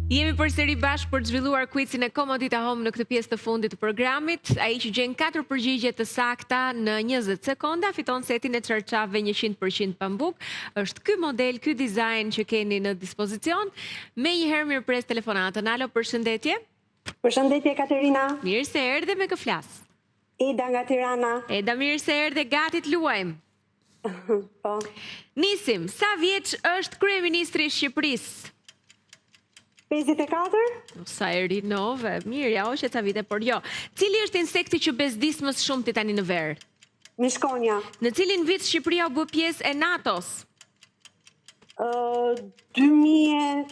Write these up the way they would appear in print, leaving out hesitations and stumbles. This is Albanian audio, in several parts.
Jemi përsëri bashkë për të zhvilluar quizin e Komodita Home në këtë pjesë të fundit të programit. Ai që gjen 4 përgjigje të sakta në 20 sekonda fiton setin e çarçafeve 100% pambuk. Është ky model, ky dizajn që keni në dispozicion. Menjëherë mirëpres telefonatën. Alo, përshëndetje. Përshëndetje Katerina. Mirë se erdhe, me kë flas? Eda nga Tirana. Eda, mirë se erdhe, gati të luajmë. Po. Nisim, sa vjeç është kryeministri i Shqipërisë? 54? Sa e rinove, mirë, ja oshe ca vite, por jo. Cili është insekti që bezdis më shumë ti tani në verë? Mishkonja. Në cilin vit Shqipëria u bë pjesë e NATO-s? 2000...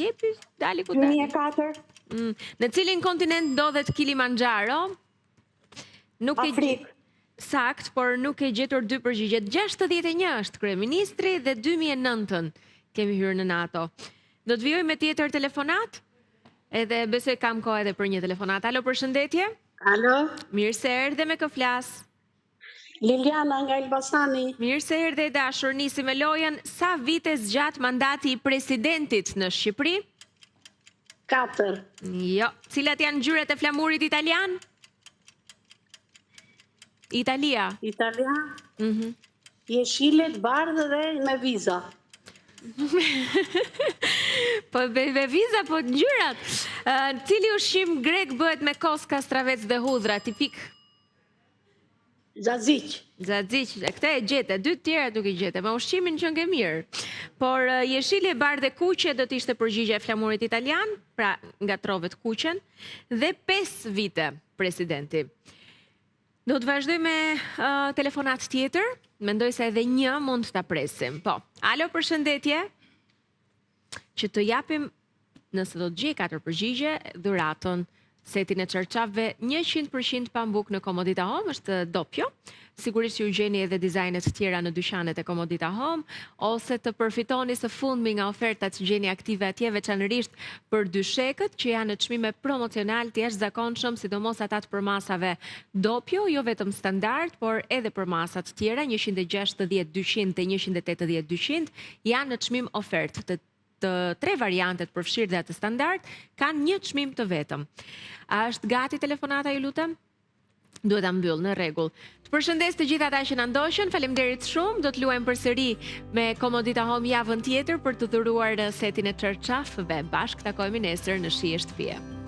Jepi, dali ku dali. 2004? Në cilin kontinent ndodhet Kilimanjaro? Afrikë. Sakt, por nuk e gjetur 2 përgjigjet. 61 është kryeministri dhe 2009-ën kemi hyrë në NATO. Do të vijoj me tjetër telefonat? Edhe besoj kam kohë edhe për një telefonat. Alo, përshëndetje? Alo, Mirë se erdhe, me kë flas? Liliana nga Elbasani. Mirë se erdhe, dashur, nisi me lojën. Sa vite zgjat mandati i presidentit në Shqipëri? 4. Jo. Cilat janë ngjyrat e flamurit italian? Italia. Italia. Jeshile, bardhë dhe me viza. Po me viza, po ngjyrat. Cili ushqim grek bëhet me koska, stravec dhe hudhra, tipik? Zaziq. Zaziq, këta e gjete, 2 tjera nuk i gjete, ma ushqimin që nge mirë. Por jeshile, bardhë dhe kuqe do t'ishte përgjigje e flamurit italian, pra nga trovet kuqen, dhe 5 vite presidenti. Do të vazhdoj me telefonat tjetër, mendoj se edhe një mund të presim. Po, alo, përshëndetje, që të japim, nëse do të gjej 4 përgjigje, dhuratën setin e çarçafeve 100% pambuk në Komodita Home, është dopjo. Sigurisht ju gjeni edhe dizajnet tjera në dyqanet e Komodita Home, ose të përfitoni së fundmi nga ofertat që gjeni aktive atje, veçanërisht për dyshekët që janë në çmime promocional të jashtëzakonshëm, sidomos ata të përmasave dopjo, jo vetëm standard, por edhe përmasat tjera, 160, 200 dhe 180, 200, janë në çmim ofertë të 3 variantet përfshirë dhe atë standard, kanë një çmim të vetëm. A është gati telefonata, ju lutem? Duhet ta mbyll, në rregull. Të përshëndes të gjithë ata që na ndoqën, faleminderit shumë. Do të luajmë përsëri me Komodita Home javën tjetër për të dhuruar setin e çarçafeve. Bashkë takohemi nesër në Shije Shtëpie.